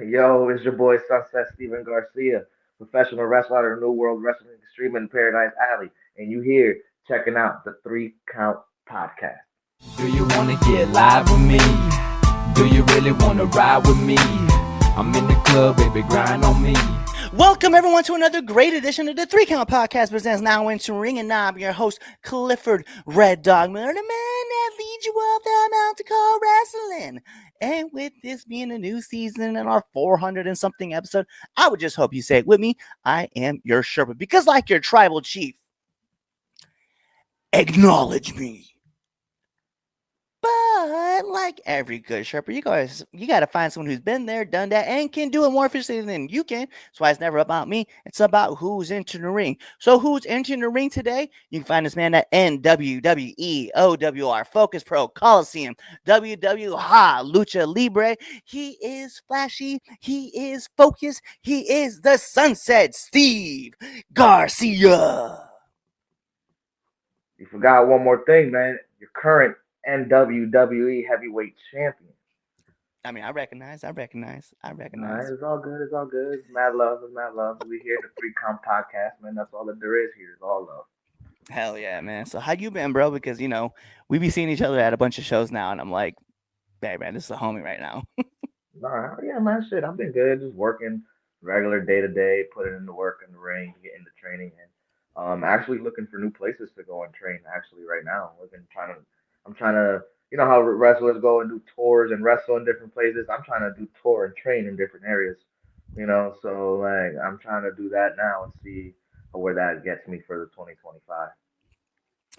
Yo, it's your boy Sunset Steven Garcia, professional wrestler out of the New World Wrestling Extreme in Paradise Alley, and you here checking out the Three Count Podcast. Do you wanna get live with me? Do you really wanna ride with me? I'm in the club, baby, grind on me. Welcome everyone to another great edition of the Three Count Podcast presents Now Into Ring, and now I'm your host, Clifford Red Dog Miller, the man that leads you up that mountain called wrestling. And with this being a new season and our 400 and something episode, I would just hope you say it with me. I am your Sherpa, because like your tribal chief, acknowledge me. But like every good Sherpa, you gotta find someone who's been there, done that, and can do it more efficiently than you can. That's why it's never about me. It's about who's entering the ring. So who's entering the ring today? You can find this man at NWWE, OWR, Focus Pro, Coliseum, WWHA, Lucha Libre. He is flashy. He is focused. He is the Sunset Steve Garcia. You forgot one more thing, man. Your current NWWE Heavyweight Champion. I mean, I recognize. Alright, it's all good. It's all good. It's mad love. It's mad love. We here at the Three Count Podcast, man. That's all that there is here. It's all love. Hell yeah, man. So how you been, bro? Because we be seeing each other at a bunch of shows now, and I'm like, hey man, this is a homie right now. Alright, yeah, man. Shit, I've been good. Just working regular day to day, putting in the work in the ring, getting the training, and actually looking for new places to go and train. Actually, right now, I'm trying to, you know how wrestlers go and do tours and wrestle in different places. I'm trying to do tour and train in different areas. So like I'm trying to do that now and see where that gets me for the 2025.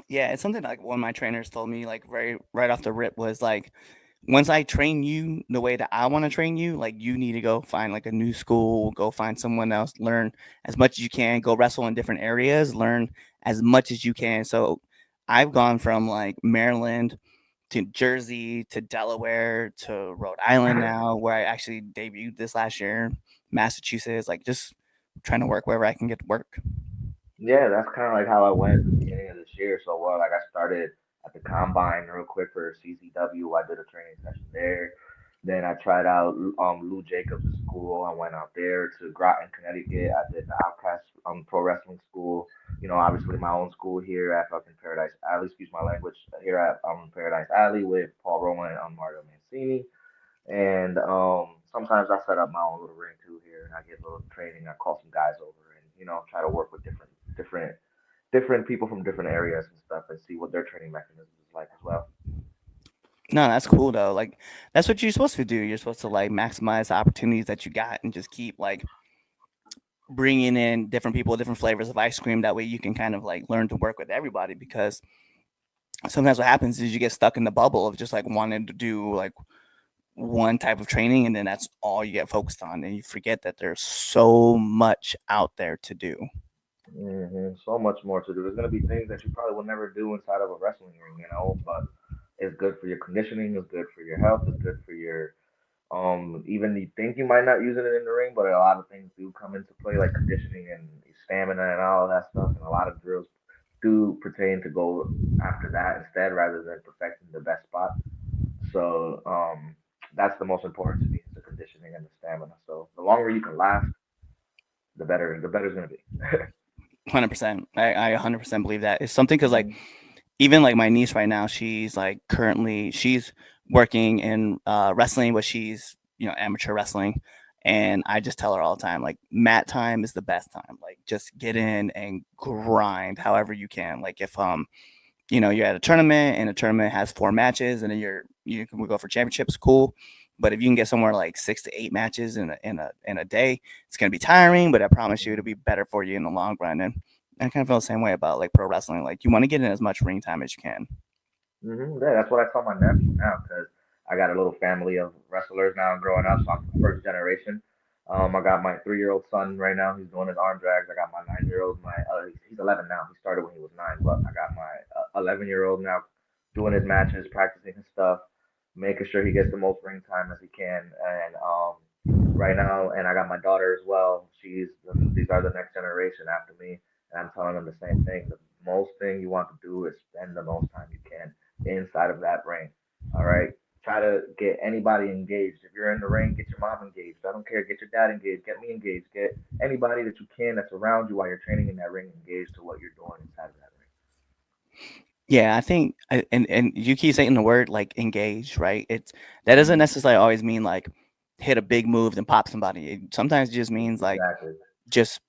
Yeah, it's something like one of my trainers told me, like right off the rip, was like, once I train you the way that I want to train you, like you need to go find like a new school, go find someone else, learn as much as you can, go wrestle in different areas, learn as much as you can. So I've gone from like Maryland to Jersey to Delaware to Rhode Island now, where I actually debuted this last year, Massachusetts, like just trying to work wherever I can get to work. Yeah, that's kind of like how I went at the beginning of this year. So, well, like I started at the combine real quick for CCW. I did a training session there. Then I tried out Lou Jacobs' school. I went out there to Groton, Connecticut. I did the Outcast Pro Wrestling School. Obviously my own school here at fucking Paradise Alley. Excuse my language. Here at Paradise Alley with Paul Rowan and Mario Mancini. And sometimes I set up my own little ring too here, and I get a little training. I call some guys over, and try to work with different people from different areas and stuff, and see what their training mechanism is like as well. No, that's cool though. Like that's what you're supposed to do. You're supposed to like maximize the opportunities that you got and just keep like bringing in different people, different flavors of ice cream. That way you can kind of like learn to work with everybody, because sometimes what happens is you get stuck in the bubble of just like wanting to do like one type of training, and then that's all you get focused on, and you forget that there's so much out there to do. So much more to do. There's gonna be things that you probably will never do inside of a wrestling ring, but it's good for your conditioning. It's good for your health. It's good for your even you think you might not use it in the ring, but a lot of things do come into play, like conditioning and stamina and all of that stuff. And a lot of drills do pertain to go after that instead, rather than perfecting the best spot. So that's the most important to me, is the conditioning and the stamina. So the longer you can last, the better it's gonna be. 100%. I 100% believe that. It's something because like even like my niece right now, she's like currently she's working in wrestling, but she's amateur wrestling, and I just tell her all the time like mat time is the best time. Like just get in and grind however you can. Like if you're at a tournament and a tournament has 4 matches, and then you can go for championships, cool. But if you can get somewhere like 6 to 8 matches in a day, it's gonna be tiring. But I promise you, it'll be better for you in the long run. And I kind of feel the same way about like pro wrestling. Like you want to get in as much ring time as you can. Yeah, that's what I tell my nephew now, because I got a little family of wrestlers now growing up, so I'm the first generation. I got my 3-year-old son right now. He's doing his arm drags. I got my 9-year-old. He's 11 now. He started when he was 9, but I got my 11-year-old now doing his matches, practicing his stuff, making sure he gets the most ring time as he can. And right now, and I got my daughter as well. These are the next generation after me, and I'm telling them the same thing. The most thing you want to do is spend the most time you can inside of that ring. All right. try to get anybody engaged. If you're in the ring, get your mom engaged. I don't care. Get your dad engaged. Get me engaged. Get anybody that you can that's around you while you're training in that ring engaged to what you're doing inside of that Yeah, I think, and you keep saying the word like engage, right? It's that doesn't ring. necessarily always mean like hit a big move and pop somebody. It sometimes just means like Exactly. just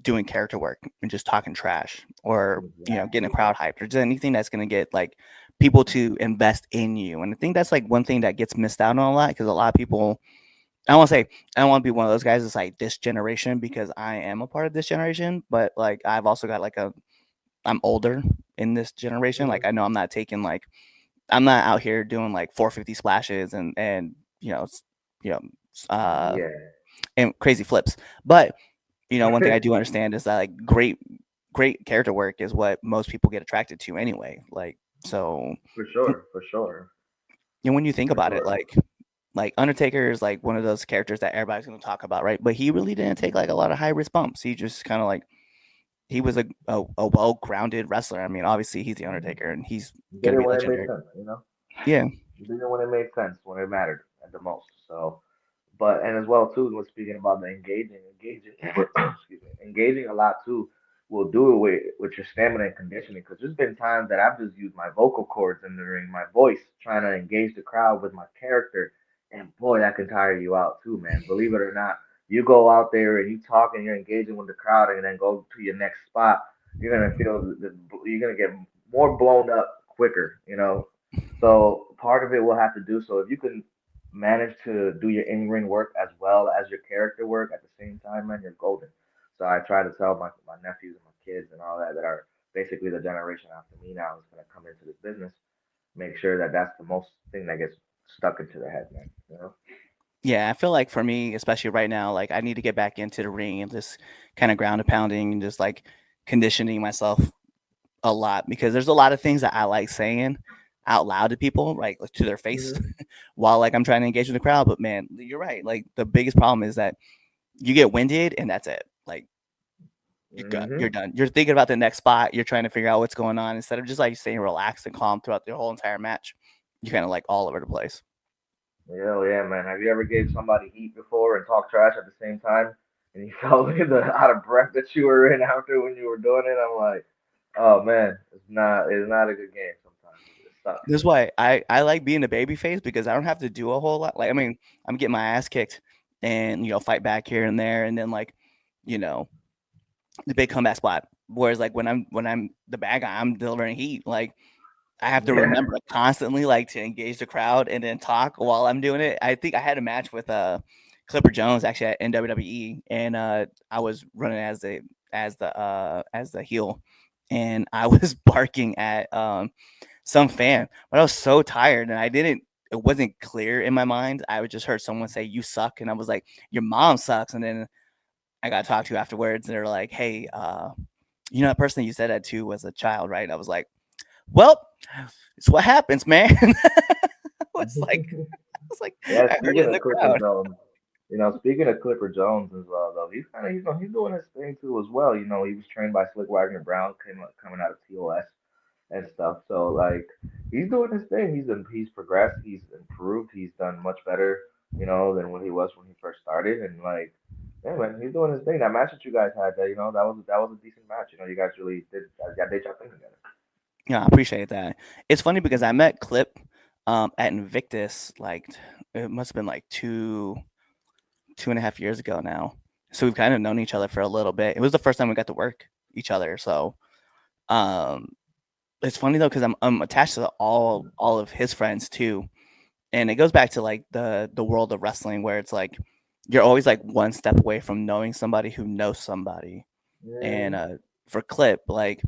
doing character work and just talking trash, or getting a Exactly. crowd hyped, or just anything that's going to get like people to invest in you. And I think that's like one thing that gets missed out on a lot, because a lot of people, I don't want to say, I don't want to be one of those guys that's like this generation, because I am a part of this generation, but like I've also got like I'm older in this generation. Like Hmm. I know I'm not taking like, I'm not out here doing like 450 splashes and you know you know uh Yeah. and crazy flips. But one thing I do understand is that like great character work is what most people get attracted to anyway. Like, so, For sure. For sure. when you think For about it, sure. like Undertaker is like one of those characters that everybody's going to talk about, right? But he really didn't take like a lot of high risk bumps. He just kind of like, he was a well grounded wrestler. I mean, obviously he's the Undertaker and he's Did gonna it be when it made legendary. sense, you know? Yeah, Did it when it made sense, when it mattered at the most. So, but and as well too, was speaking about the engaging, excuse me, engaging a lot too will do it with your stamina and conditioning. Because there's been times that I've just used my vocal cords in the ring, my voice, trying to engage the crowd with my character, and boy, that can tire you out too, man. Believe it or not, you go out there and you talk and you're engaging with the crowd, and then go to your next spot, you're gonna feel you're gonna get more blown up quicker, you know. So part of it will have to do so if you can manage to do your in-ring work as well as your character work at the same time, man, you're golden. So I try to tell my nephews and my kids and all that that are basically the generation after me now is going to come into this business, make sure that that's the most thing that gets stuck into their head, man. You know? yeah. I feel like for me, especially right now, like I need to get back into the ring and just kind of ground and pounding and just like conditioning myself a lot, because there's a lot of things that I like saying out loud to people, right, like to their face, Hmm. while like I'm trying to engage with the crowd. But man, you're right. Like the biggest problem is that you get winded and that's it. Like you're Hmm. done. You're thinking about the next spot. You're trying to figure out what's going on instead of just like staying relaxed and calm throughout the whole entire match. You're kind of like all over the place. Yeah, yeah, man. Have you ever gave somebody heat before and talked trash at the same time, and you felt the out of breath that you were in after when you were doing it? I'm like, oh man, it's not a good game sometimes. It sucks. That's why I like being a baby face, because I don't have to do a whole lot. Like, I mean, I'm getting my ass kicked and fight back here and there, and then like you know the big comeback spot. Whereas like when I'm the bad guy, I'm delivering heat. Like I have to Yeah. remember constantly like to engage the crowd and then talk while I'm doing it. I think I had a match with Clipper Jones actually in WWE, and I was running as the heel, and I was barking at some fan, but I was so tired and I didn't. It wasn't clear in my mind. I would just heard someone say "you suck," and I was like, "Your mom sucks," and then I got talked to afterwards, and they're like, "Hey, that person that you said that to was a child, right?" And I was like, "Well, it's what happens, man." I was like, Yeah, I heard it speaking in of the Clipper crowd. Jones, speaking of Clipper Jones as well, though, he's kind of he's doing his thing too as well. He was trained by Slick Wagner Brown, coming out of TOS and stuff. So like he's doing his thing. He's progressed. He's improved. He's done much better, than what he was when he first started. And like, yeah, man, he's doing his thing. That match that you guys had, that was a decent match. You guys really did your thing together. Yeah, I appreciate that. It's funny because I met Clip at Invictus, like it must have been like 2.5 years ago now. So we've kind of known each other for a little bit. It was the first time we got to work each other. So um, it's funny though, because I'm attached to all of his friends too, and it goes back to like the world of wrestling, where it's like you're always like one step away from knowing somebody who knows somebody. And Yeah. for Clip, like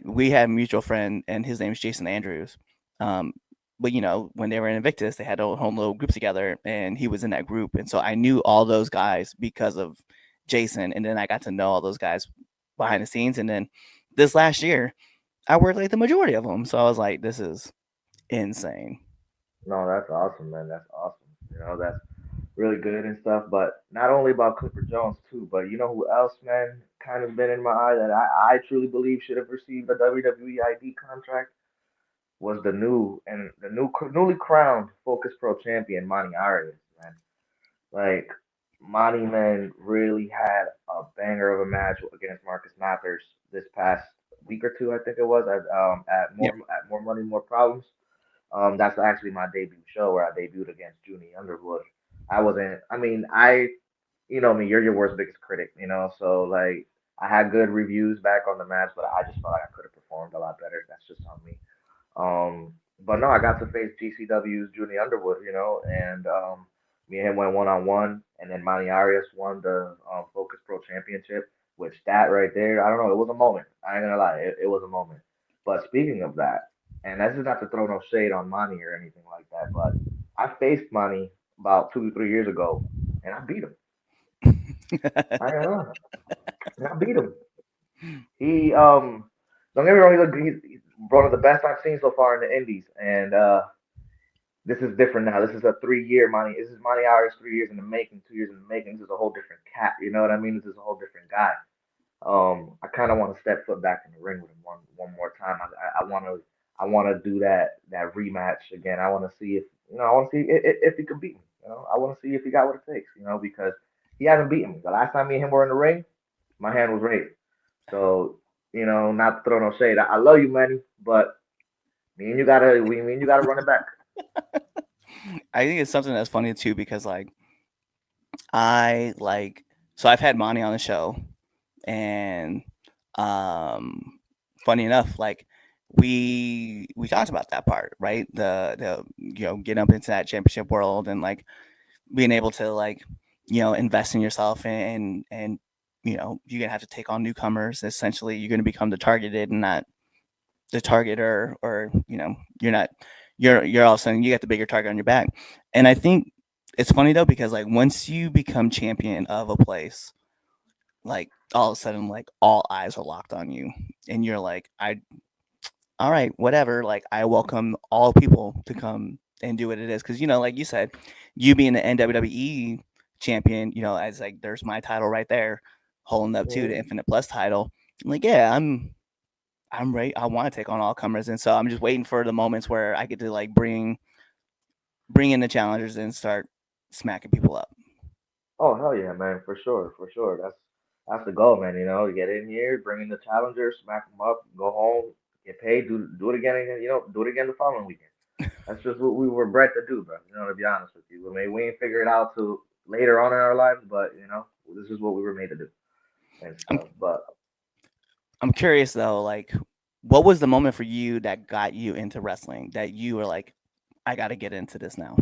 we had a mutual friend, and his name is Jason Andrews. Um, but when they were in Invictus, they had a whole little group together, and he was in that group, and so I knew all those guys because of Jason, and then I got to know all those guys behind the scenes, and then this last year, I worked like the majority of them, so I was like, this is insane. No, that's awesome, man. That's awesome. That's really good and stuff. But not only about Clipper Jones too, but you know who else, man, kind of been in my eye that I truly believe should have received a WWE ID contract? was newly crowned Focus Pro champion Manny Arias, man. Like Monty man really had a banger of a match against Marcus Mathers this past week or two, I think it was Yep. at More Money More Problems. That's actually my debut show where I debuted against Junie Underwood. I wasn't. I mean, you know me, you're your worst biggest critic, you know. So like, I had good reviews back on the match, but I just felt like I could have performed a lot better. That's just on me. But no, I got to face GCW's Junie Underwood, you know, and me and him went 1-on-1, and then Manny Arias won the Focus Pro Championship. Which that right there, I don't know, it was a moment. I ain't gonna lie, it was a moment. But speaking of that, and this is not to throw no shade on Manny or anything like that, but I faced Manny about 2 3 years ago, and I beat him. I ain't gonna lie, and I beat him. He don't get me wrong, he's one of the best I've seen so far in the Indies, and this is different now. This is a 3 year Monty. This is Monty Hours 3 years in the making, 2 years in the making. This is a whole different cat. You know what I mean? This is a whole different guy. I kind of want to step foot back in the ring with him one more time. I want to do that rematch again. I want to see if you know. I want to see if he could beat me. You know, I want to see if he got what it takes. You know, because he hasn't beaten me. The last time me and him were in the ring, my hand was raised. So you know, not to throw no shade. I love you, Manny, but me and you gotta run it back. I think it's something that's funny too because like I like so I've had Monty on the show and um funny enough like we talked about that part, right? The getting up into that championship world and like being able to like invest in yourself and you're gonna have to take on newcomers. Essentially you're gonna become the targeted and not the targeter, or you're not you're all of a sudden you got the bigger target on your back. And I think it's funny though because like once you become champion of a place, like all of a sudden like all eyes are locked on you and you're like, I all right, whatever, like I welcome all people to come and do what it is, because like you said, you being the NWWE champion, as like there's my title right there holding up to the Mhm. Infinite Plus title. I'm like, yeah, I'm ready. I want to take on all comers, and so I'm just waiting for the moments where I get to like bring in the challengers and start smacking people up. Oh hell yeah, man, for sure, for sure. That's the goal, man. You know, you get in here, bring in the challengers, smack them up, go home, get paid, do it again, and you know, do it again the following weekend. That's just what we were bred to do, bro. You know, to be honest with you, I mean, we ain't figure it out till later on in our lives, but you know, this is what we were made to do and I'm stuff. But I'm curious though, like, what was the moment for you that got you into wrestling? That you were like, I got to get into this now.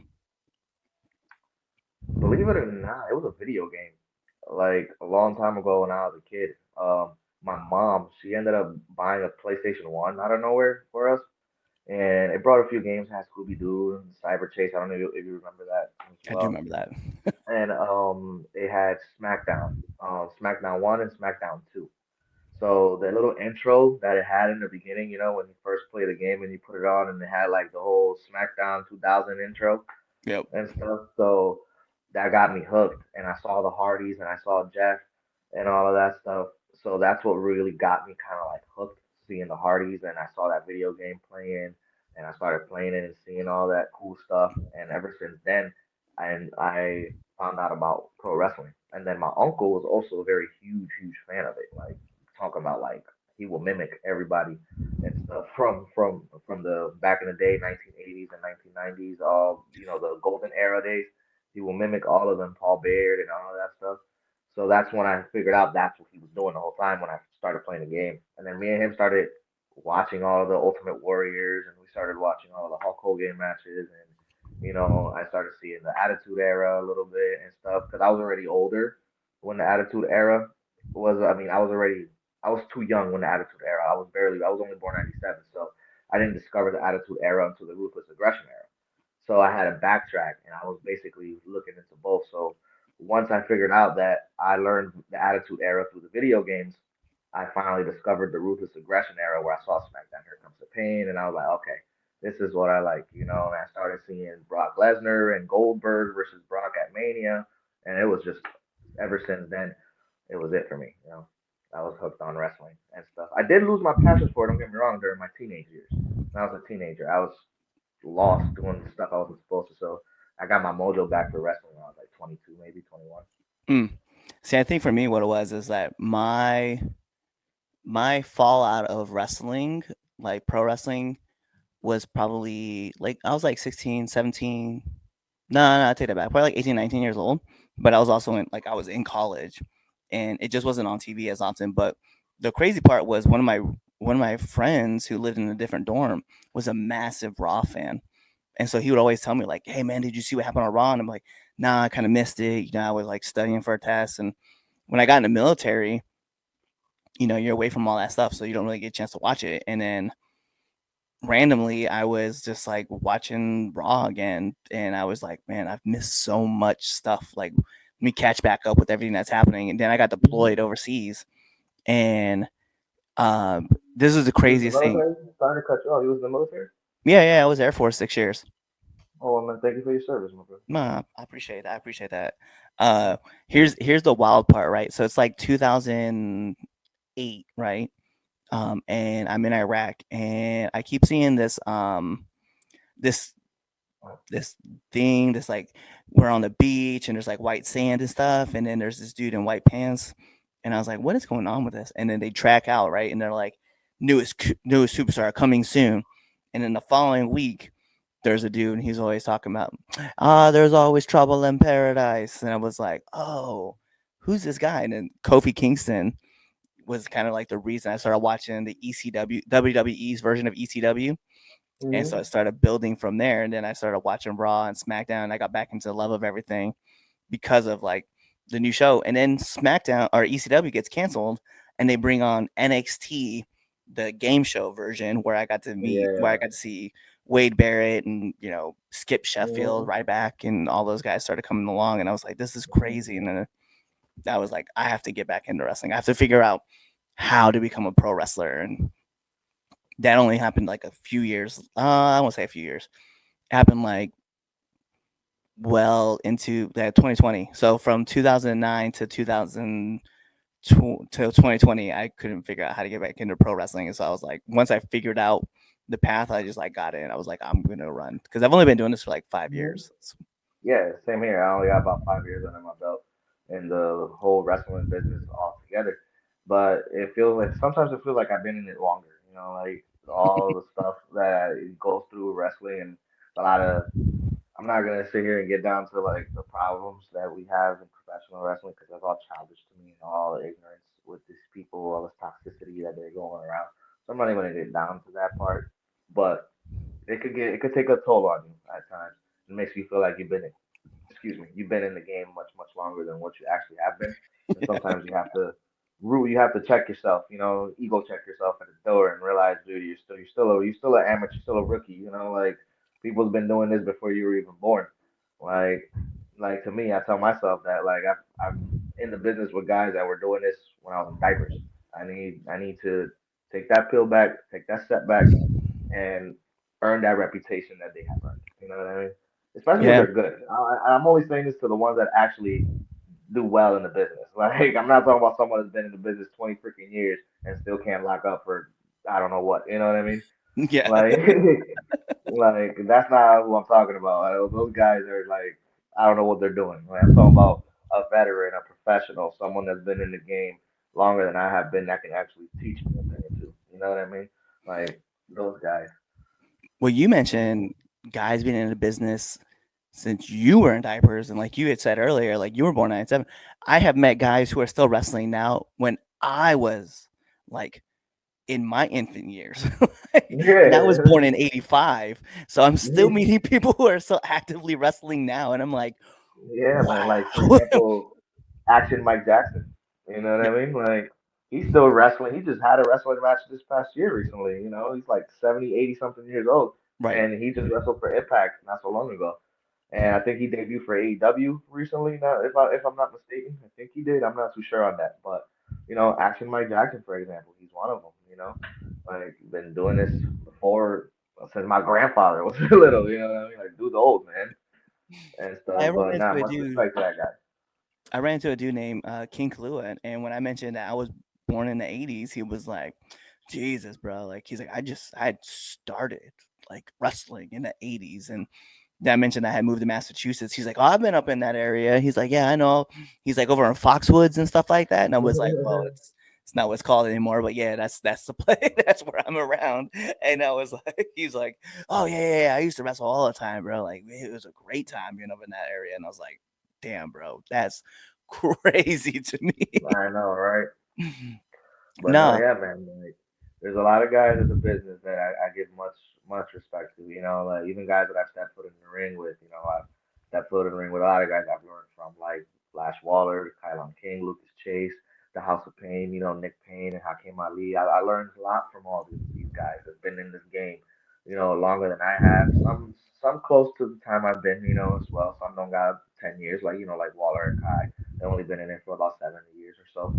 believe it or not, it was a video game. Like a long time ago when I was a kid, my mom she ended up buying a PlayStation One out of nowhere for us, and it brought a few games. Had Scooby Doo and Cyber Chase. I don't know if you remember that as I do well. remember that. And it had SmackDown, SmackDown One and SmackDown Two. So the little intro that it had in the beginning, you know, when you first play the game and you put it on, and it had like the whole SmackDown 2000 intro Yep. and stuff. So that got me hooked. And I saw the Hardys and I saw Jeff and all of that stuff. So that's what really got me kind of like hooked, seeing the Hardys. And I saw that video game playing, and I started playing it and seeing all that cool stuff. And ever since then, I found out about pro wrestling. And then my uncle was also a very huge fan of it. Like talking about like he will mimic everybody and stuff from the back in the day, 1980s and 1990s, all you know the golden era days. He will mimic all of them, Paul Baird and all of that stuff. So that's when I figured out that's what he was doing the whole time when I started playing the game. And then me and him started watching all of the Ultimate Warriors, and we started watching all the Hulk Hogan matches, and you know I started seeing the Attitude Era a little bit and stuff because I was already older when the Attitude Era was. I mean, I was too young when the Attitude Era. I was only born '97, so I didn't discover the Attitude Era until the Ruthless Aggression Era. So I had to backtrack, and I was basically looking into both. So once I figured out that I learned the Attitude Era through the video games, I finally discovered the Ruthless Aggression Era where I saw SmackDown Here Comes the Pain, and I was like, okay, this is what I like, you know. And I started seeing Brock Lesnar and Goldberg versus Brock at Mania, and it was just ever since then, it was it for me, you know. I was hooked on wrestling and stuff. I did lose my passion for it. Don't get me wrong, during my teenage years. when I was a teenager. I was lost doing the stuff I wasn't supposed to. So I got my mojo back for wrestling when I was like 22, maybe 21. Mm. See, I think for me, what it was is that my fallout of wrestling, like pro wrestling, was probably like I was like 16, 17. No, I take that back. Probably like 18, 19 years old. But I was also in like I was in college and it just wasn't on TV as often. But the crazy part was one of my friends who lived in a different dorm was a massive Raw fan. And so he would always tell me like, "Hey man, did you see what happened on Raw?" And I'm like, "Nah, I kind of missed it. I was like studying for a test." And when I got in the military, you're away from all that stuff, so you don't really get a chance to watch it. And then randomly I was just like watching Raw again and I was like, man, I've missed so much stuff. Like let me catch back up with everything that's happening. And then I got Mm-hmm. deployed overseas and um this is the He was in the craziest thing. military. Sorry to cut you off. He was in the military. Yeah, I was Air Force 6 years. Oh, man, thank you for your service, my brother. Nah, I appreciate that. I appreciate that. Uh here's the wild part, right? So it's like 2008, right? And I'm in Iraq and I keep seeing this this thing that's like we're on the beach and there's like white sand and stuff and then there's this dude in white pants and I was like, what is going on with this? And then they track out, right? And they're like, newest superstar coming soon. And then the following week there's a dude and he's always talking about there's always trouble in paradise. And I was like, oh, who's this guy? And then Kofi Kingston was kind of like the reason I started watching the ECW WWE's version of ECW. And so I Mm-hmm. started building from there. And then I started watching Raw and SmackDown. And I got back into the love of everything because of like the new show. And then SmackDown or ECW gets canceled and they bring on NXT, the game show version where I Yeah. got to see Wade Barrett and, Skip Sheffield, Mm-hmm. Ryback, and all those guys started coming along. And I was like, this is Mm-hmm. crazy. And then I was like, I have to get back into wrestling. I have to figure out how to become a pro wrestler. And that only happened like a few years. I won't say a few years. It happened like well into that 2020. So from 2009 to 2000 to 2020, I couldn't figure out how to get back into pro wrestling. And so I was like, once I figured out the path, I just like got in. I was like, I'm gonna run because I've only been doing this for like 5 years. Yeah, same here. I only got about 5 years under my belt in the whole wrestling business altogether. But it feels like sometimes it feels like I've been in it longer. Like all the stuff that it goes through wrestling and a lot of. I'm not gonna sit here and get down to like the problems that we have in professional wrestling because that's all childish to me and all the ignorance with these people, all this toxicity that they're going around. So I'm not even gonna get down to that part. But it could take a toll on you at times. It makes you feel like you've been in the game much longer than what you actually have been, and sometimes you have to check yourself, ego check yourself at the door and realize, dude, you're still an amateur, you're still a rookie, like people's been doing this before you were even born, like to me, I tell myself that like I'm in the business with guys that were doing this when I was in diapers. I need to take that pill back, take that step back, and earn that reputation that they have earned. You know what I mean? Especially when Yeah, they're good. I'm only saying this to the ones that actually do well in the business. Like I'm not talking about someone that's been in the business 20 freaking years and still can't lock up for I don't know what. You know what I mean? yeah, Like like that's not who I'm talking about. Those guys are like I don't know what they're doing. Like, I'm talking about a veteran, a professional, someone that's been in the game longer than I have been that can actually teach me a thing or two. You know what I mean? Like those guys. well, you mentioned guys being in the business since you were in diapers, and like you had said earlier, like you were born in '97. I have met guys who are still wrestling now when I was like in my infant years. And I was Yeah. born in '85, so I'm still Yeah, meeting people who are still actively wrestling now, and I'm like, yeah, man. wow. Like for example, Action Mike Jackson. You know what Yeah, I mean? Like he's still wrestling. He just had a wrestling match this past year recently. He's like 70, 80 something years old, right. and he just wrestled for Impact not so long ago. And I think he debuted for AEW recently. Now, if I'm not mistaken, I think he did. I'm not too sure on that, but Action Mike Jackson, for example, he's one of them. Like been doing this before since my grandfather was little. You know what I mean? Like dude's old man and I stuff. ran But into not a much dude. respect to that guy. I ran into a dude named King Kalua, and when I mentioned that I was born in the '80s, he was like, Jesus, bro. Like he's like, I had started like wrestling in the 80s. And then I mentioned I had moved to Massachusetts. He's like, oh, I've been up in that area. He's like, yeah, I know. He's like over in Foxwoods and stuff like that. And I was like, well, it's not what it's called anymore, but yeah, that's the play. That's where I'm around. And I was like, he's like, oh yeah. I used to wrestle all the time, bro. Like it was a great time being up in that area. And I was like, damn, bro, that's crazy to me. I know, right? But no, No. yeah, man. Like, there's a lot of guys in the business that I give much respect to. You know, like even guys that I've stepped foot in the ring with. You know, I've stepped foot in the ring with a lot of guys I've learned from, like Flash Waller, Kylon King, Lucas Chase, the House of Pain. You know, Nick Payne and Hakeem Ali. I learned a lot from all these guys that've been in this game. You know, longer than I have. Some close to the time I've been. You know, as well. Some don't got 10 years. Like like Waller and Kai. They've only been in it for about 70 years or so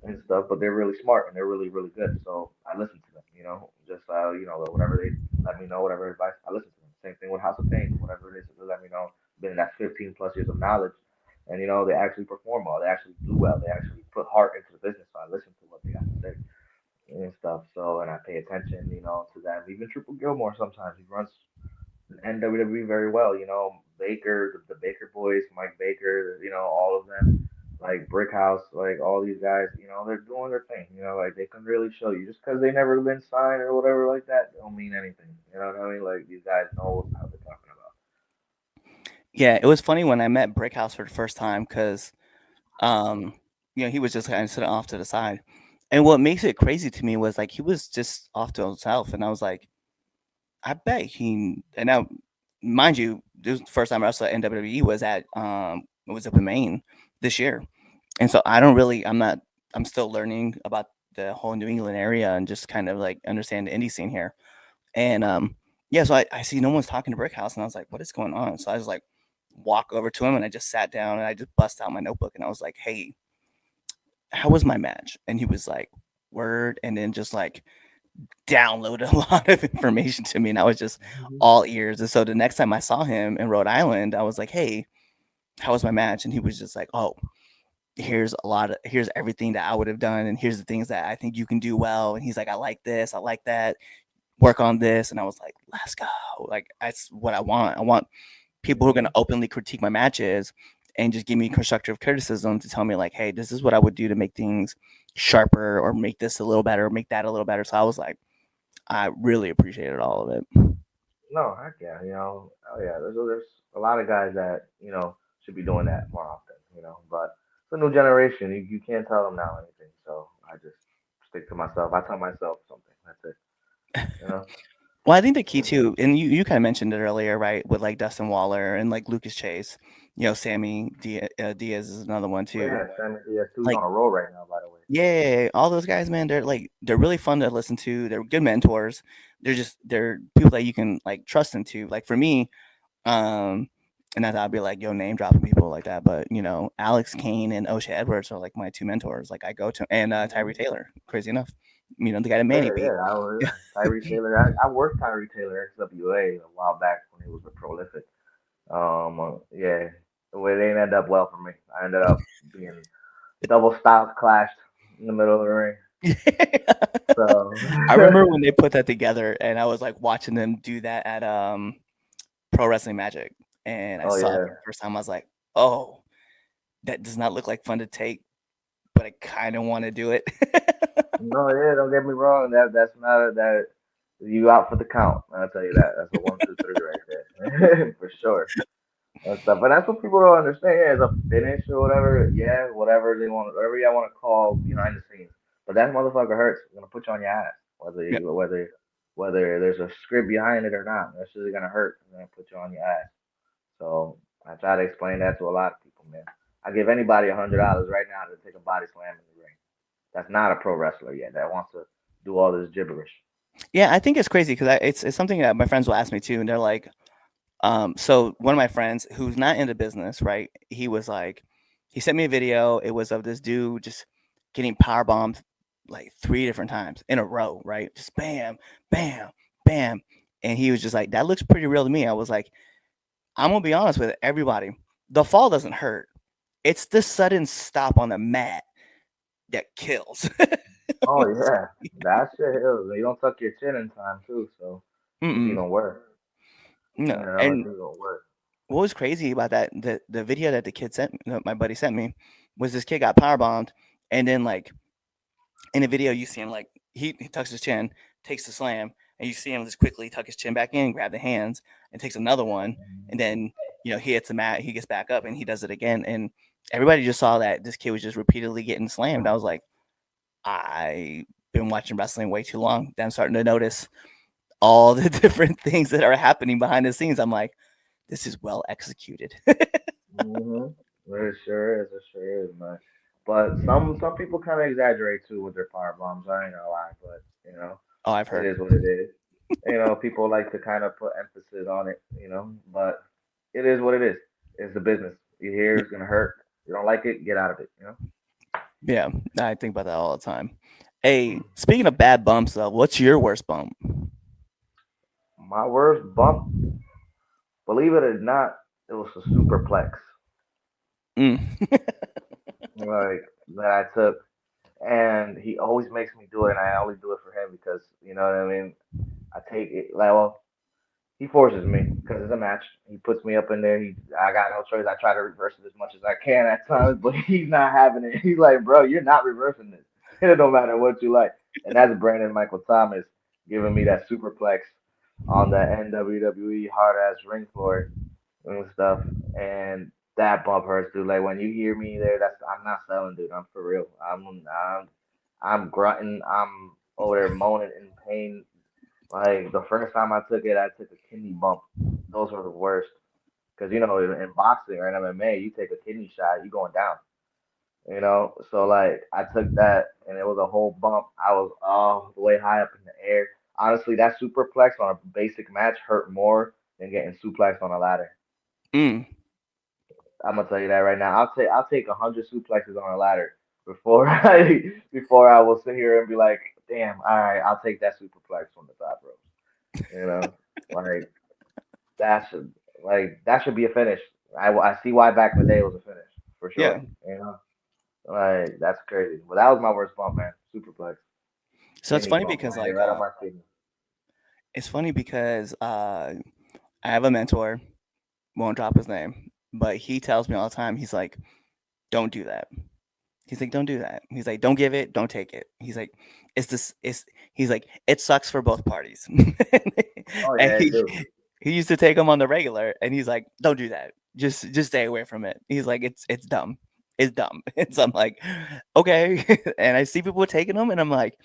and stuff, but they're really smart and they're really good. So I listen to them, just whatever they let me know, whatever advice I listen to them. Same thing with House of Pain, whatever it is they let me know. Been in that 15 plus years of knowledge, and they actually perform well, they actually do well, they actually put heart into the business. So I listen to what they have to say and stuff. So and I pay attention, to them. Even Triple Gilmore sometimes he runs and WWE very well. Baker, the Baker boys, Mike Baker, all of them, like Brickhouse, like all these guys, they're doing their thing. Like they can really show you. Just because they never been signed or whatever like that, don't mean anything. You know what I mean? Like these guys know how they're talking about. Yeah, it was funny when I met Brickhouse for the first time because, um, he was just kind of sitting off to the side. And what makes it crazy to me was like he was just off to himself, and I was like, I bet he. And now, mind you, this was the first time I wrestled at NWE was at it was up in Maine this year, and so I don't really. I'm still learning about the whole New England area and just kind of like understand the indie scene here. And yeah, so I see no one's talking to Brickhouse, and I was like, what is going on? So I was like, walk over to him, and I just sat down and I just bust out my notebook, and I was like, hey, how was my match? And he was like, word, and then just like downloaded a lot of information to me, and I was just Mhm. all ears. And so the next time I saw him in Rhode Island, I was like, hey, how was my match? And he was just like, oh, here's everything that I would have done, and here's the things that I think you can do well. And he's like, I like this, I like that, work on this. And I was like, let's go. Like that's what I want people who are going to Mhm. openly critique my matches and just give me constructive criticism to tell me like, hey, this is what I would do to make things sharper or make this a little better or make that a little better. So I was like, I really appreciated all of it. No, heck yeah, oh yeah. There's a lot of guys that should be doing that more often, But it's a new generation. You can't tell them now anything. So I just stick to myself. I tell myself something. That's it. You know. Well, I think the key too, and you kind of mentioned it earlier, right? With like Dustin Waller and like Lucas Chase, Sammy Diaz is another one But too. yeah, Sammy DS2's Like, on a roll right now, by the way. yeah, all those guys, man, they're really fun to listen to. They're good mentors. They're people that you can like trust into. Like for me, um, and I'll be like, yo, name dropping people like that. But Alex Kane and O'Shea Edwards are like my two mentors. Like I go to, and Tyree Hmm. Taylor, crazy enough, the guy that Manny Yeah, beat. yeah. Tyree Taylor. I worked Tyree Taylor XWA a while back when he was with Prolific. Yeah. Well, it didn't end up well for me. I ended up being double styles clashed in the middle of the ring. So, I remember when they put that together, and I was like watching them do that at Pro Wrestling Magic, and I oh saw it yeah. for the first time. I was like, oh, that does not look like fun to take, but I kind of want to do it. No, yeah. Don't get me wrong. That's not that. You out for the count. I'll tell you that. That's a 1, 2, 3 right there, for sure. And stuff. And that's what people don't understand. Yeah, it's a finish or whatever. Yeah, whatever they want, whatever y'all want to call behind the scenes. But that motherfucker hurts. It's gonna put you on your ass, Yeah. whether there's a script behind it or not. That's just gonna hurt. It's gonna put you on your ass. So I try to explain that to a lot of people, man. I give anybody $100 right now to take a body slam in the ring. That's not a pro wrestler yet. That wants to do all this gibberish. Yeah, I think it's crazy because it's something that my friends will ask me too, and they're like, so one of my friends who's not into business, right? He was like, he sent me a video. It was of this dude just getting power bombed like 3 different times in a row, right? Just bam, bam, bam, and he was just like, that looks pretty real to me. I was like, I'm gonna be honest with everybody. The fall doesn't hurt. It's the sudden stop on the mat that kills. Oh yeah, that shit is. You don't tuck your chin in time too, so it's Mm-mm. even worse. You No. know, it's And even worse. what was crazy about that, the video that the kid sent, that my buddy sent me, was this kid got power bombed, and then like in the video you see him like he tucks his chin, takes the slam, and you see him just quickly tuck his chin back in, grab the hands, and takes another one, and then he hits the mat, he gets back up, and he does it again, and everybody just saw that this kid was just repeatedly getting slammed. I was like, I been watching wrestling way too long. Then I'm starting to notice all the different things that are happening behind the scenes. I'm like, this is well executed. It sure is. It sure is, man. But some people kind of exaggerate too with their power bombs. I ain't gonna lie, but Oh, I've it heard. is what it is. People like to kind of put emphasis on it. But it is what it is. It's the business. You hear it's gonna hurt. You don't like it, get out of it. Yeah, I think about that all the time. Hey, speaking of bad bumps, though, what's your worst bump? My worst bump, believe it or not, it was a superplex. Mm. Like that I took, and he always makes me do it, and I only do it for him because you know what I mean. I take it like well, he forces me because it's a match. He puts me up in there. I got no choice. I try to reverse it as much as I can at times, but he's not having it. He's like, bro, you're not reversing this. It don't matter what you like. And that's Brandon Michael Thomas giving me that superplex on the NWWE hard ass ring floor and stuff. And that bump hurts, dude. Like when you hear me there, I'm not selling, dude. I'm for real. I'm grunting. I'm over there moaning in pain. Like the first time I took a kidney bump. Those were the worst. Because in boxing or in MMA, you take a kidney shot, you going down. So like I took that, and it was a whole bump. I was all the way high up in the air. Honestly, that superplex on a basic match hurt more than getting suplexed on a ladder. Mm. I'm gonna tell you that right now. I'll take 100 suplexes on a ladder before I will sit here and be like, damn, all right, I'll take that superplex from the top rope. You know, like that should that should be a finish. I see why back in the day it was a finish for Yeah. sure. Like that's crazy. But that was my worst bump, man. Superplex, So it's kidney funny bump, because landed right on my kidney. I have a mentor, won't drop his name, but he tells me all the time. He's like, "Don't do that." He's like, "Don't do that." He's like, "Don't give it, don't take it." He's like, "It's this. It's." He's like, "It sucks for both parties." Oh And yeah, I do. he used to take him on the regular, and he's like, "Don't do that. Just stay away from it." He's like, "It's dumb. It's dumb." And so I'm like, "Okay." And I see people taking them, and I'm like,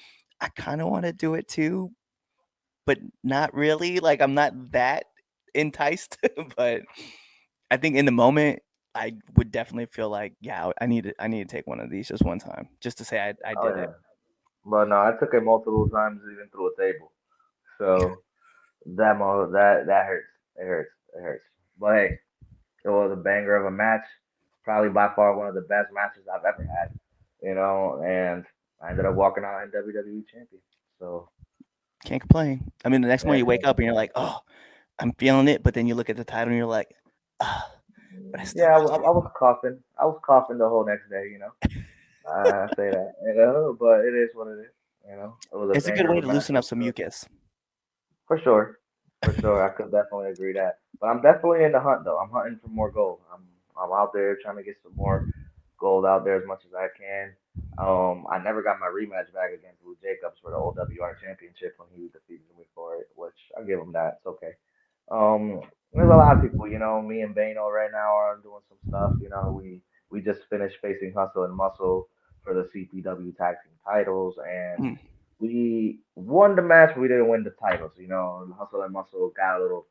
I kind of want to do it too, but not really. Like I'm not that enticed, but I think in the moment I would definitely feel like, yeah, I need to take one of these just one time, just to say I Oh did it. yeah. But no, I took it multiple times, even through a table. So that hurts. It hurts. It hurts. But hey, it was a banger of a match. Probably by far one of the best matches I've ever had. And I ended up walking out in WWE champion. So Can't complain. I mean, the next yeah, morning you wake can't up and you're complain. like, oh, I'm feeling it, but then you look at the title and you're like, ah, but I still Yeah, got I you. was coughing. I was coughing the whole next day. I say that. But it is what it is. It was a It's a good banger way of a to match loosen up for some sure. mucus. For sure. For sure. I could definitely agree that. But I'm definitely in the hunt though. I'm hunting for more gold. I'm out there trying to get some more gold out there as much as I can. I never got my rematch back against Lou Jacobs for the OWR championship when he defeated me for it, which I give him that. It's okay. There's a lot of people, me and Bano right now are doing some stuff. We just finished facing Hustle and Muscle for the CPW tag team titles, and Mm. we won the match, but we didn't win the titles. Hustle and Muscle got a little.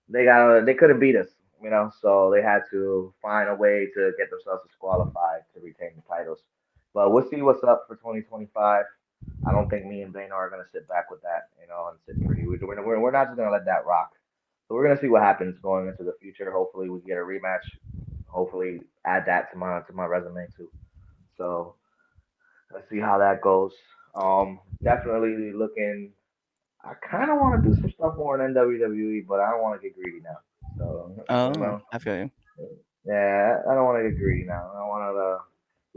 They couldn't beat us. So they had to find a way to get themselves disqualified to retain the titles. But we'll see what's up for 2025. I don't think me and Bano are gonna sit back with that, and sit pretty. We're not just gonna let that rock. So we're gonna see what happens going into the future. Hopefully we get a rematch. Hopefully add that to my resume too. So let's see how that goes. Definitely looking. I kind of want to do some stuff more in WWE, but I don't want to get greedy now. So Oh, I feel you. yeah, I don't want to get greedy now. I want to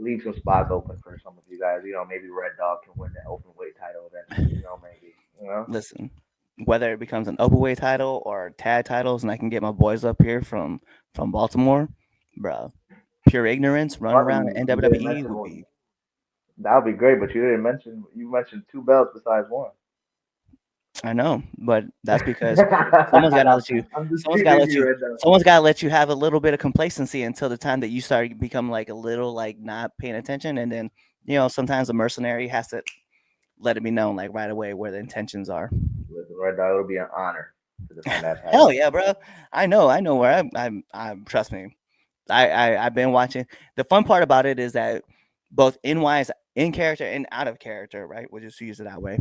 leave some spots open for some of you guys, maybe Red Dog can win the open weight title eventually. Maybe. Listen, whether it becomes an open weight title or tag titles, and I can get my boys up here from Baltimore, bro. Pure ignorance, run But around in you didn't WWE mention would one. be. That would be great, but you mentioned two belts besides one. I know, but that's because someone's got to No, let you. I'm just Someone's got to teasing let you, you. Red Dog. Someone's got to let you have a little bit of complacency until the time that you start become like a little like not paying attention, and then sometimes a mercenary has to let it be known like right away where the intentions are. Listen, Red Dog, it'll be an honor to defend that Hell title. yeah, bro! I know where I'm. Trust me, I've been watching. The fun part about it is that both in wise in character and out of character, right? We'll just use it that way.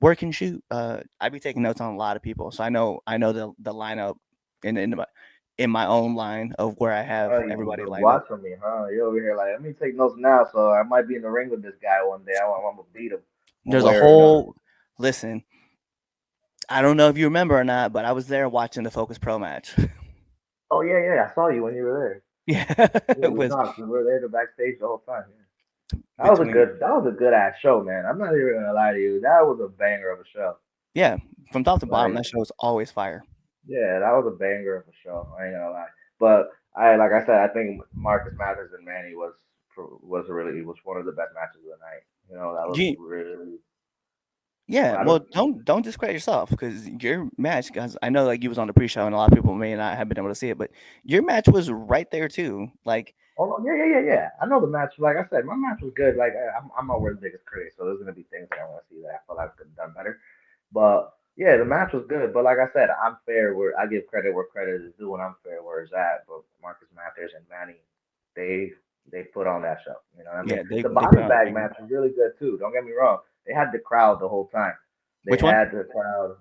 Work and shoot. I be taking notes on a lot of people, so I know the lineup in my own line of where I have Oh, you've everybody been lined up. watching me, huh? You're over here like, let me take notes now, so I might be in the ring with this guy one day. I'm gonna beat him one There's a way or another. whole listen. I don't know if you remember or not, but I was there watching the Focus Pro match. Oh yeah, yeah, I saw you when you were there. Yeah, Yeah, it we was talked. We were there the backstage the whole time. Yeah. between That was a good ass show, man. I'm not even gonna lie to you. That was a banger of a show. yeah from top to bottom. Like, That show was always fire. yeah, that was a banger of a show. I ain't gonna lie. But like I said, I think Marcus Mathers and Manny was one of the best matches of the night. That was You, really. Yeah, I well, don't. don't discredit yourself because your match, guys. I know like you was on the pre-show and a lot of people may not have been able to see it, but your match was right there too. Like, Oh yeah, yeah, yeah, yeah. I know the match. Like I said, my match was good. Like I'm not the biggest critic, so there's gonna be things that I want to see that I feel like I could have done better. But yeah, the match was good. But like I said, I'm fair where I give credit where credit is due, and I'm fair where it's at. But Marcus Mathers and Manny, they they put on that show. You know what I mean? yeah, they The they body put on a bag banger. match was really good too. Don't get me wrong. They had the crowd the whole time. They Which one? had the crowd.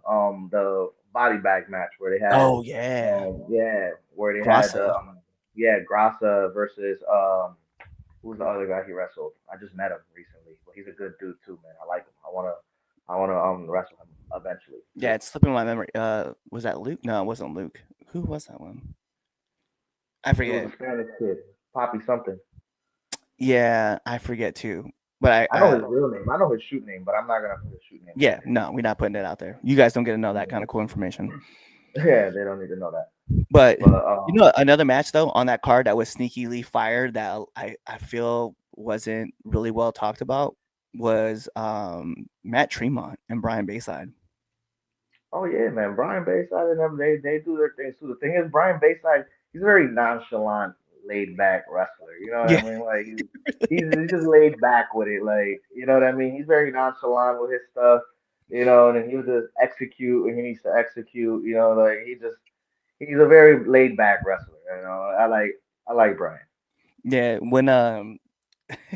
The body bag match where they had Oh yeah, yeah, where they had Grassa. yeah, Grassa versus who's the other guy he wrestled? I just met him recently, but he's a good dude too, man. I like him. I wanna wrestle him eventually Yeah, too. it's slipping my memory. Was that Luke? No, it wasn't Luke. Who was that one? I It was forget. a Spanish kid, Poppy something. Yeah, I forget too. But I know his real name. I know his shoot name, but I'm not gonna put his shoot name out yeah, there. no, we're not putting it out there. You guys don't get to know that kind of cool information. Yeah, they don't need to know that. But But another match though on that card that was sneakily fired that I feel wasn't really well talked about was Matt Tremont and Brian Bayside. oh yeah, man, Brian Bayside and them, they do their things too. The thing is, Brian Bayside, he's a very nonchalant, laid back wrestler. You know what I Yeah, mean? Like he's just laid back with it. Like you know what I mean? He's very nonchalant with his stuff. And then he'll just execute when he needs to execute. Like he's a very laid back wrestler. I like Brian. yeah. When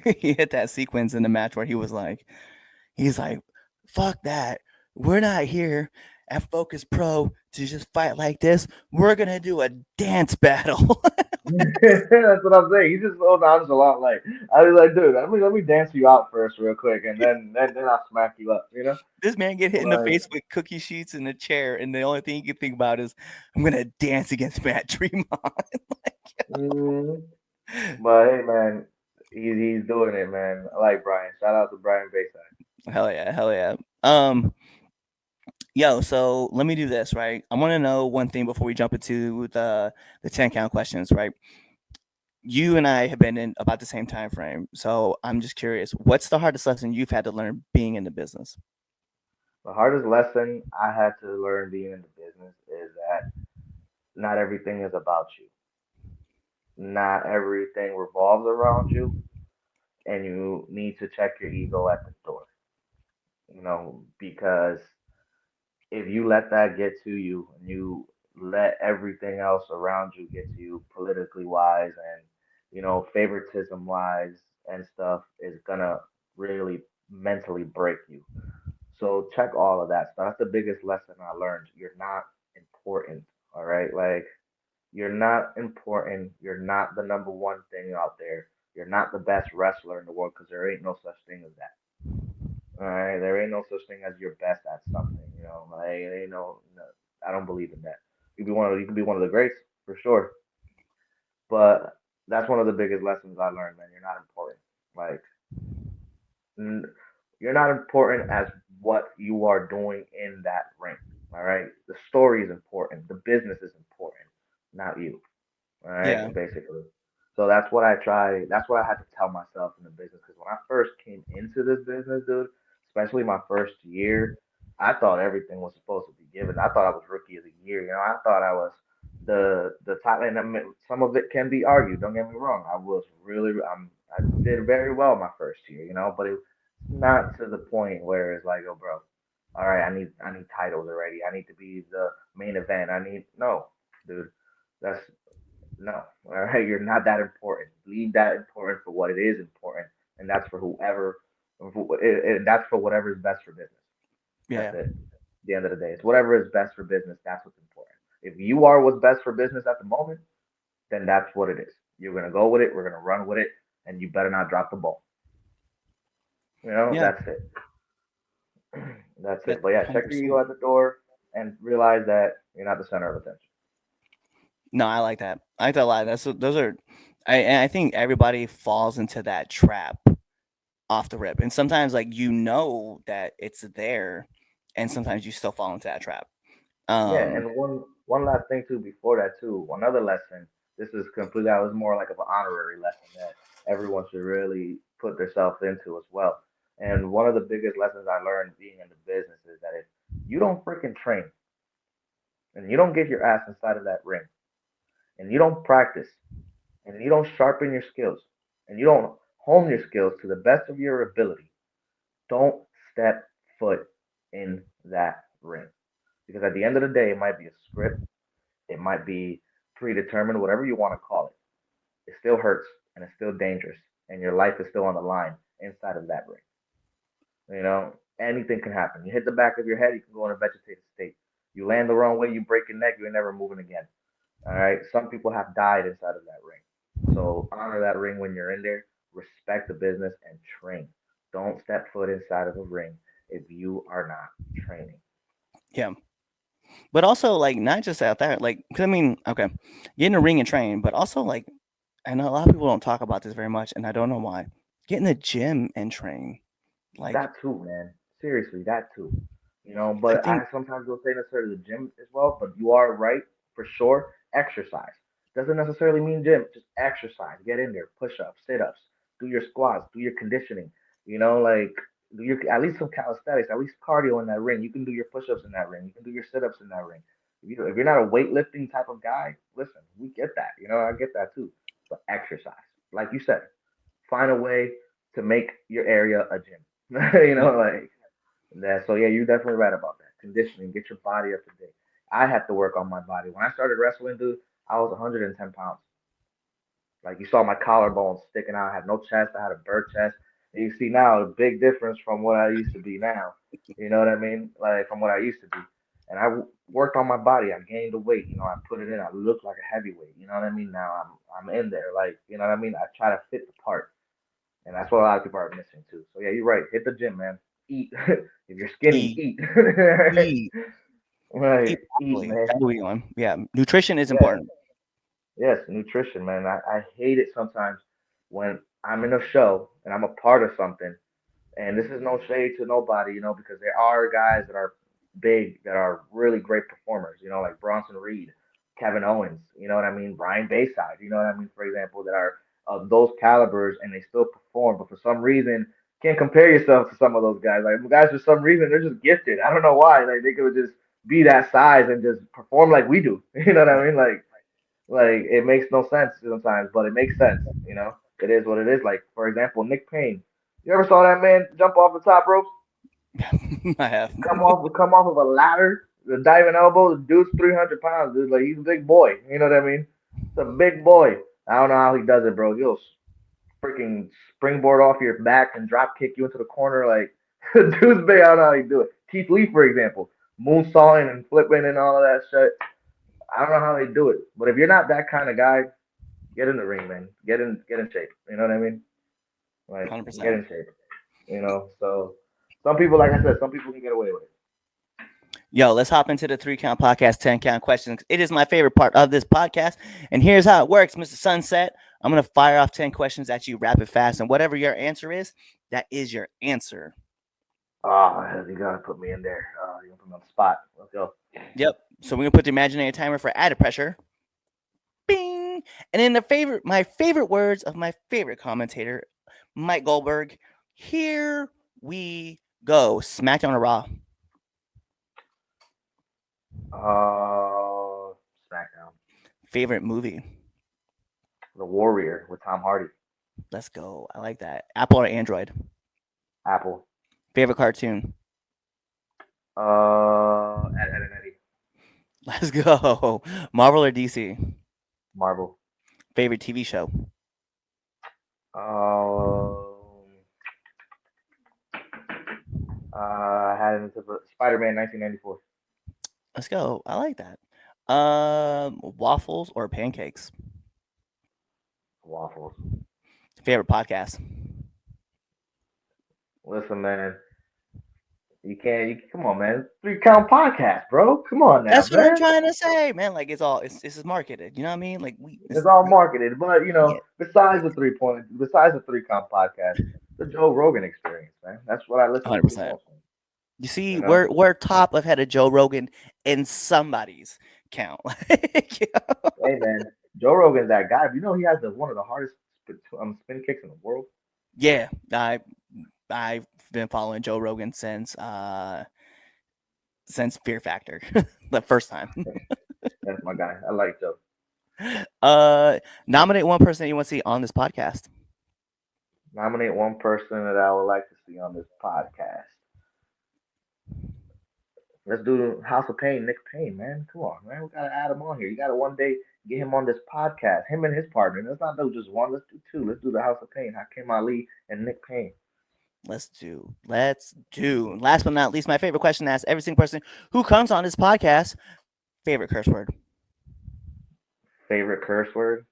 he hit that sequence in the match where he's like, fuck that. We're not here at Focus Pro to just fight like this. We're gonna do a dance battle. That's what I'm saying. He's just so nonchalant. Like I was like, dude, let me dance you out first, real quick, and then I'll smack you up. This man get hit in the Like, face with cookie sheets in a chair, and the only thing he can think about is, I'm gonna dance against Matt Tremont. mm, but hey, man, he's doing it, man. I like Brian. Shout out to Brian Bayside. Hell yeah, hell yeah. Um, Yo, so let me do this, right? I want to know one thing before we jump into the 10 count questions, right? You and I have been in about the same time frame, so I'm just curious, what's the hardest lesson you've had to learn being in the business? The hardest lesson I had to learn being in the business is that not everything is about you. Not everything revolves around you, and you need to check your ego at the door. Because if you let that get to you and you let everything else around you get to you politically wise and favoritism wise and stuff is gonna really mentally break you. So check all of that stuff. That's the biggest lesson I learned. You're not important. All right. Like you're not important. You're not the number one thing out there. You're not the best wrestler in the world because there ain't no such thing as that. All right, there ain't no such thing as you're best at something. Like it ain't no. I don't believe in that. You can be one of the greats for sure, but that's one of the biggest lessons I learned, man. You're not important. Like N- You're not important as what you are doing in that ring. All right. The story is important. The business is important, not you. All right, Yeah. basically. So that's what I try. That's what I had to tell myself in the business. Because when I first came into this business, dude, especially my first year, I thought everything was supposed to be given. I thought I was rookie of the year. I thought I was the top. And I mean, some of it can be argued. Don't get me wrong. I was really. I did very well my first year. But it's not to the point where it's like, oh, bro. All right, I need titles already. I need to be the main event. I need no, dude. That's no, all right, you're not that important. Leave that important for what it is important, and that's for whoever. That's for whatever is best for business. That's Yeah. it. At the end of the day, it's whatever is best for business. That's what's important. If you are what's best for business at the moment, then that's what it is. You're gonna go with it. We're gonna run with it, and you better not drop the ball. Yeah. That's it. That's it. That's But yeah, check your 100%. ego at the door and realize that you're not the center of attention. No, I like that. I like that a lot. Those are, and I think everybody falls into that trap off the rip. And sometimes, like, that it's there, and sometimes you still fall into that trap. Yeah, Um, and one last thing too before that too. Another lesson. This is completely. I was more like of an honorary lesson that everyone should really put themselves into as well. And one of the biggest lessons I learned being in the business is that if you don't freaking train and you don't get your ass inside of that ring and you don't practice and you don't sharpen your skills and you don't hone your skills to the best of your ability, don't step foot in that ring. Because at the end of the day, it might be a script. It might be predetermined, whatever you want to call it. It still hurts and it's still dangerous, and your life is still on the line inside of that ring. Anything can happen. You hit the back of your head, you can go in a vegetative state. You land the wrong way, you break your neck, you're never moving again. All right. Some people have died inside of that ring. So honor that ring when you're in there. Respect the business and train. Don't step foot inside of a ring if you are not training. yeah. But also, like, not just out there, like, 'cause I mean, okay, get in the ring and train, but also, like, I know a lot of people don't talk about this very much, and I don't know why. Get in the gym and train. Like, That too, man. Seriously, that too. I But think, I sometimes will say necessarily the gym as well, but you are right for sure. Exercise doesn't necessarily mean gym, just exercise. Get in there, push ups, sit ups, do your squats, do your conditioning, like do your at least some calisthenics, at least cardio in that ring. You can do your push ups in that ring, you can do your sit ups in that ring. If you're not a weightlifting type of guy, listen, we get that. I get that too. But exercise, like you said, find a way to make your area a gym. yeah, Like that. So yeah, you're definitely right about that. Conditioning, get your body up to date. I had to work on my body. When I started wrestling, dude, I was 110 pounds. Like you saw my collarbone sticking out. I had no chest. I had a bird chest. And you see now a big difference from what I used to be now. You know what I mean? Like from what I used to be. And worked on my body. I gained the weight. I put it in. I look like a heavyweight. You know what I mean? Now I'm in there. Like you know what I mean? I try to fit the part. And that's what a lot of people are missing too. So yeah, you're right. Hit the gym, man. Eat. If you're skinny, eat, eat. eat, Right. eat Eat, properly. man. That's what we want. Yeah, nutrition is Yeah. important. Yes, nutrition, man. I hate it sometimes when I'm in a show and I'm a part of something. And this is no shade to nobody, because there are guys that are big, that are really great performers, like Bronson Reed, Kevin Owens, you know what I mean? Brian Bayside, you know what I mean? For example, that are of those calibers and they still perform, but for some reason, can't compare yourself to some of those guys. Like, guys, for some reason, they're just gifted. I don't know why. Like, they could just be that size and just perform like we do. You know what I Right. mean? Like it makes no sense sometimes, but it makes sense. It is what it is. Like, for example, Nick Payne. You ever saw that man jump off the top ropes? I have. Come off of a ladder, the diving elbow. The dude's 300 pounds, dude. Like he's a big boy. You know what I mean? It's a big boy. I don't know how he does it, bro. He'll freaking springboard off your back and drop kick you into the corner. Like the dude's big. I don't know how he do it. Keith Lee, for example, moonsawing and flipping and all of that shit. I don't know how they do it. But if you're not that kind of guy, get in the ring, man. Get in shape. You know what I mean? Like get 100%. in shape. So some people, like I said, some people can get away with it. Yo, let's hop into the 3 count podcast, 10 count questions. It is my favorite part of this podcast. And here's how it works, Mr. Sunset. I'm gonna fire off 10 questions at you rapid fast, and whatever your answer is, that is your answer. Oh, you gotta put me in there. You gonna put me on the spot. Let's go. Yep. So we're gonna put the imaginary timer for added pressure. Bing. And in my favorite words of my favorite commentator, Mike Goldberg, here we go. SmackDown or Raw? SmackDown. Favorite movie? The Warrior with Tom Hardy. Let's go. I like that. Apple or Android? Apple. Favorite cartoon? Ed and Eddie. Let's go. Marvel or DC? Marvel. Favorite TV show? I had it into Spider-Man 1994. Let's go. I like that. Waffles or pancakes? Waffles. Favorite podcast? Listen, man. You come on, man. 3 Count Podcast, bro. Come on now. That's what man. I'm trying to say, man. Like this is marketed. You know what I mean? Like it's all marketed, but besides the 3 Count Podcast, the Joe Rogan Experience, man. That's what I listen 100%. to. You see, we're top ahead of Joe Rogan in somebody's count. Hey man, Joe Rogan's that guy. You know he has one of the hardest spin kicks in the world. Yeah, I've been following Joe Rogan since Fear Factor, the first time. That's my guy. I like Joe. Nominate one person that you want to see on this podcast. Nominate one person that I would like to see on this podcast. Let's do House of Pain, Nick Payne, man. Come on, man. We gotta add him on here. You gotta one day get him on this podcast. Him and his partner. Let's not do just one. Let's do 2. Let's do the House of Pain. Hakeem Ali and Nick Payne. Let's do. Last but not least, my favorite question to ask every single person who comes on this podcast. Favorite curse word? Favorite curse word?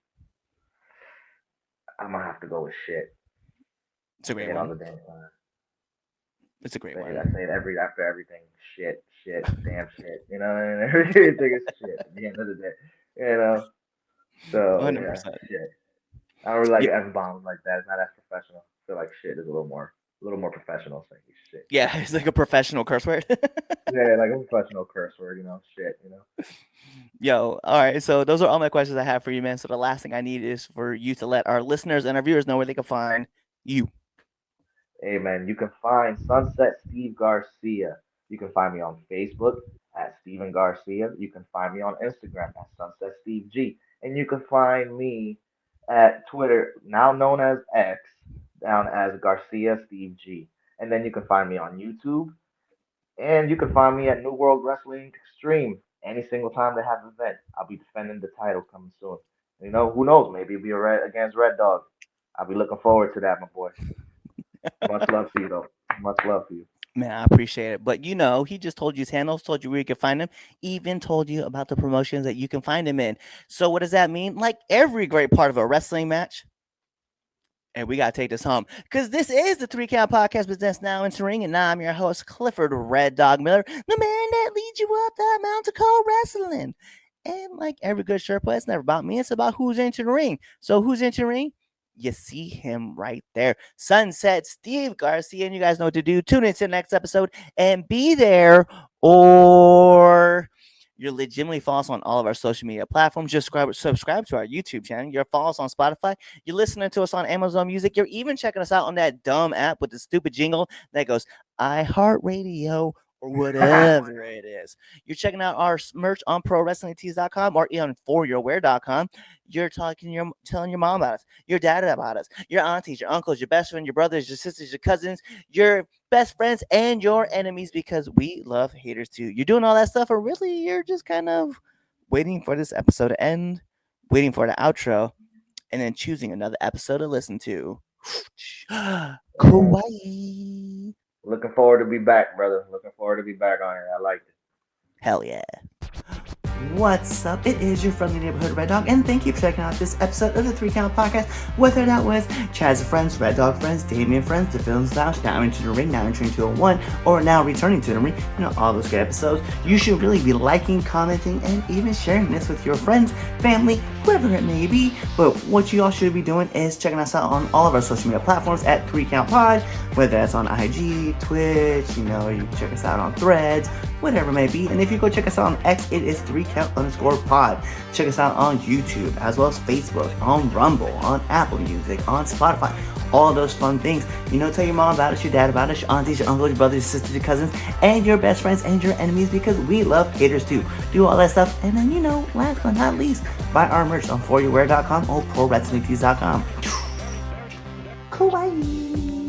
I'm gonna have to go with shit. It's a great one. It's a great one. I say it after everything. Shit, damn shit. You know, and everything is shit at the end of the day. You know? So 100%. Yeah, shit. I don't really like F-bombs like that. It's not as professional. I feel like shit is a little more professional saying shit. Yeah, it's like a professional curse word. Yeah, like a professional curse word, shit, Yo, all right. So those are all my questions I have for you, man. So the last thing I need is for you to let our listeners and our viewers know where they can find you. Hey, man, you can find Sunset Steve Garcia. You can find me on Facebook at Steven Garcia. You can find me on Instagram at Sunset Steve G. And you can find me at Twitter, now known as X, down as Garcia Steve G. And then you can find me on YouTube. And you can find me at New World Wrestling Extreme. Any single time they have an event, I'll be defending the title coming soon. Who knows? Maybe it'll be against Red Dog. I'll be looking forward to that, my boy. Much love to you, though. Much love to you. Man, I appreciate it. But he just told you his handles, told you where you can find him, even told you about the promotions that you can find him in. So what does that mean? Like every great part of a wrestling match, and we got to take this home because this is the 3 Count Podcast Business Now Entering, and now I'm your host, Clifford Red Dog Miller, the man that leads you up that mountain called wrestling. And like every good Sherpa, it's never about me. It's about who's entering the ring. So who's entering the ring? You see him right there. Sunset Steve Garcia. And you guys know what to do. Tune into the next episode and be there, or you're legitimately follow us on all of our social media platforms. Just subscribe to our YouTube channel. You're follow us on Spotify. You're listening to us on Amazon Music. You're even checking us out on that dumb app with the stupid jingle that goes iHeartRadio or whatever it is. You're checking out our merch on ProWrestlingTees.com or on ForYourWear.com. You're telling your mom about us, your dad about us, your aunties, your uncles, your best friend, your brothers, your sisters, your cousins, your best friends, and your enemies, because we love haters too. You're doing all that stuff, or really you're just kind of waiting for this episode to end, waiting for the outro, and then choosing another episode to listen to. Kawaii. Looking forward to be back, brother. Looking forward to be back on here. I like it. Hell yeah. What's up? It is your friendly neighborhood Red Dog, and thank you for checking out this episode of the 3 Count Podcast. Whether that was Chaz Friends, Red Dog Friends, Damien Friends, The Films Lounge, Now Into the Ring, Now Entering 201, or Now Returning to the Ring, all those good episodes, you should really be liking, commenting, and even sharing this with your friends, family, whatever it may be. But what you all should be doing is checking us out on all of our social media platforms at 3Count Pod, whether that's on IG, Twitch, you can check us out on Threads, whatever it may be. And if you go check us out on X, it is 3Count_pod. Check us out on YouTube, as well as Facebook, on Rumble, on Apple Music, on Spotify, all those fun things. Tell your mom about us, your dad about us, your aunties, your uncles, your brothers, your sisters, your cousins, and your best friends and your enemies, because we love haters too. Do all that stuff, and then, last but not least, buy our merch on foryourwear.com or prowrestlingtees.com. Kawaii.